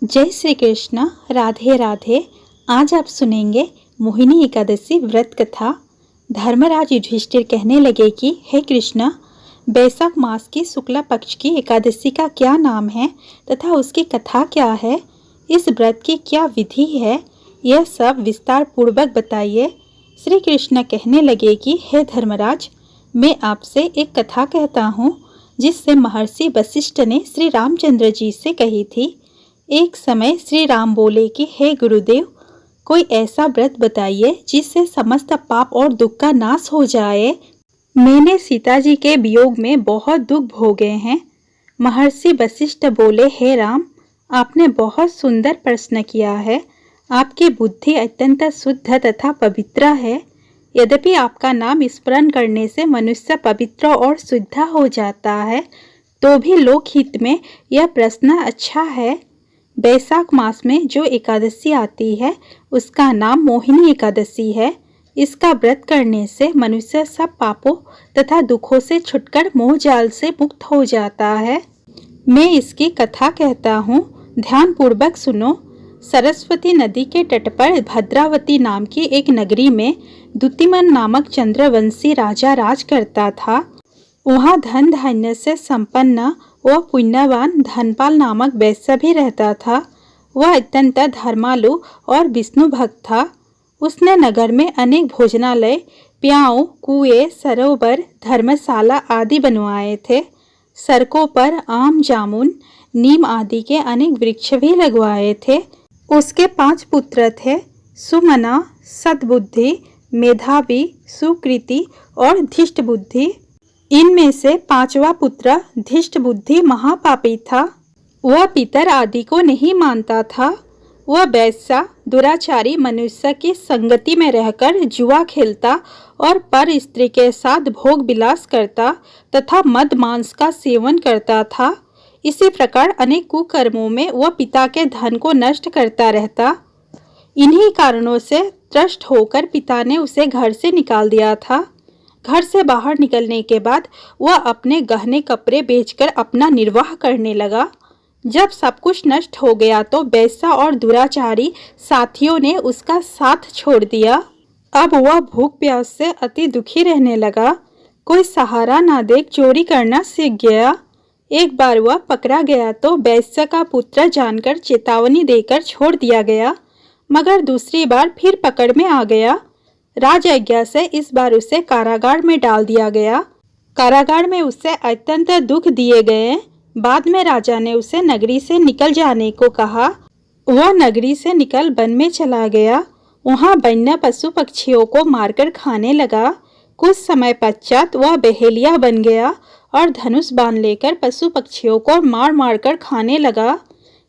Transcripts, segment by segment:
जय श्री कृष्ण। राधे राधे। आज आप सुनेंगे मोहिनी एकादशी व्रत कथा। धर्मराज युधिष्ठिर कहने लगे कि हे कृष्ण, बैसाख मास की शुक्ला पक्ष की एकादशी का क्या नाम है तथा उसकी कथा क्या है, इस व्रत की क्या विधि है, यह सब विस्तार पूर्वक बताइए। श्री कृष्ण कहने लगे कि हे धर्मराज, मैं आपसे एक कथा कहता हूँ जिससे महर्षि वशिष्ठ ने श्री रामचंद्र जी से कही थी। एक समय श्री राम बोले कि हे गुरुदेव, कोई ऐसा व्रत बताइए जिससे समस्त पाप और दुख का नाश हो जाए। मैंने सीता जी के वियोग में बहुत दुख भोगे हैं। महर्षि वशिष्ठ बोले, हे राम, आपने बहुत सुंदर प्रश्न किया है। आपकी बुद्धि अत्यंत शुद्ध तथा पवित्र है। यद्यपि आपका नाम स्मरण करने से मनुष्य पवित्र और शुद्ध हो जाता है, तो भी लोकहित में यह प्रश्न अच्छा है। बैसाख मास में जो एकादशी आती है उसका नाम मोहिनी एकादशी है। इसका व्रत करने से मनुष्य सब पापों तथा दुखों से छुटकर मोह जाल से मुक्त हो जाता है। मैं इसकी कथा कहता हूँ, ध्यान पूर्वक सुनो। सरस्वती नदी के तट पर भद्रावती नाम की एक नगरी में द्युतिमन नामक चंद्रवंशी राजा राज करता था। वहाँ धन धान्य से संपन्न वह पुण्यवान धनपाल नामक वैश्य भी रहता था। वह अत्यंत धर्मालु और विष्णु भक्त था। उसने नगर में अनेक भोजनालय, प्याऊ, कुएं, सरोवर, धर्मशाला आदि बनवाए थे। सड़कों पर आम, जामुन, नीम आदि के अनेक वृक्ष भी लगवाए थे। उसके 5 पुत्र थे, सुमना, सद्बुद्धि, मेधावी, सुकृति और धीष्ट बुद्धि। इनमें से 5वां पुत्र धीष्ट बुद्धि महापापी था। वह पितर आदि को नहीं मानता था। वह वैश्य, दुराचारी मनुष्य की संगति में रहकर जुआ खेलता और पर स्त्री के साथ भोग विलास करता तथा मद मांस का सेवन करता था। इसी प्रकार अनेक कुकर्मों में वह पिता के धन को नष्ट करता रहता। इन्हीं कारणों से त्रस्त होकर पिता ने उसे घर से निकाल दिया था। घर से बाहर निकलने के बाद वह अपने गहने कपड़े बेचकर अपना निर्वाह करने लगा। जब सब कुछ नष्ट हो गया तो वैश्य और दुराचारी साथियों ने उसका साथ छोड़ दिया। अब वह भूख प्यास से अति दुखी रहने लगा। कोई सहारा ना देख चोरी करना सीख गया। एक बार वह पकड़ा गया तो वैश्य का पुत्र जानकर चेतावनी देकर छोड़ दिया गया, मगर दूसरी बार फिर पकड़ में आ गया। राज आज्ञा से इस बार उसे कारागार में डाल दिया गया। कारागार में उसे अत्यंत दुख दिए गए। बाद में राजा ने उसे नगरी से निकल जाने को कहा। वह नगरी से निकल वन में चला गया। वहाँ वन्य पशु पक्षियों को मारकर खाने लगा। कुछ समय पश्चात वह बहेलिया बन गया और धनुष बाण लेकर पशु पक्षियों को मार मार कर खाने लगा।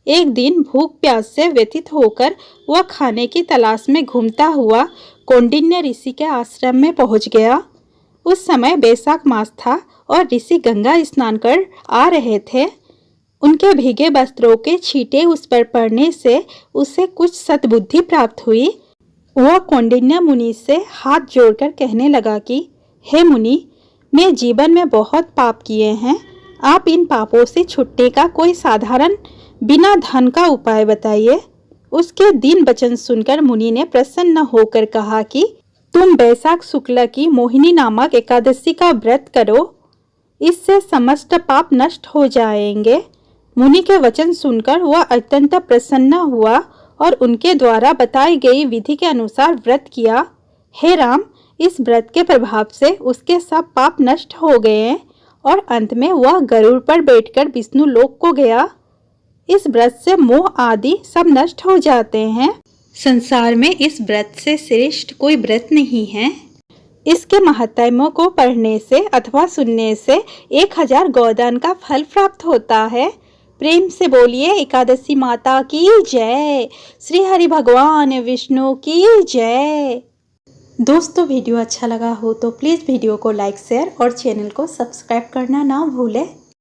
एक दिन भूख प्यास से व्यथित होकर वह खाने की तलाश में घूमता हुआ कौंडिन्य ऋषि के आश्रम में पहुंच गया। उस समय बैसाख मास था और ऋषि गंगा स्नान कर आ रहे थे। उनके भीगे वस्त्रों के छींटे उस पर पड़ने से उसे कुछ सद्बुद्धि प्राप्त हुई। वह कौंडिन्य मुनि से हाथ जोड़कर कहने लगा कि हे मुनि, मैं जीवन में बहुत पाप किए हैं। आप इन पापों से छुटने का कोई साधारण बिना धन का उपाय बताइए। उसके दीन वचन सुनकर मुनि ने प्रसन्न होकर कहा कि तुम बैसाख शुक्ल की मोहिनी नामक एकादशी का व्रत करो, इससे समस्त पाप नष्ट हो जाएंगे। मुनि के वचन सुनकर वह अत्यंत प्रसन्न हुआ और उनके द्वारा बताई गई विधि के अनुसार व्रत किया। हे राम, इस व्रत के प्रभाव से उसके सब पाप नष्ट हो गए और अंत में वह गरुड़ पर बैठकर विष्णु लोक को गया। इस व्रत से मोह आदि सब नष्ट हो जाते हैं। संसार में इस व्रत से श्रेष्ठ कोई व्रत नहीं है। इसके महत्म को पढ़ने से अथवा सुनने से 1000 गोदान का फल प्राप्त होता है। प्रेम से बोलिए एकादशी माता की जय, श्री हरि भगवान विष्णु की जय। दोस्तों, वीडियो अच्छा लगा हो तो प्लीज़ वीडियो को लाइक, शेयर और चैनल को सब्सक्राइब करना ना भूलें।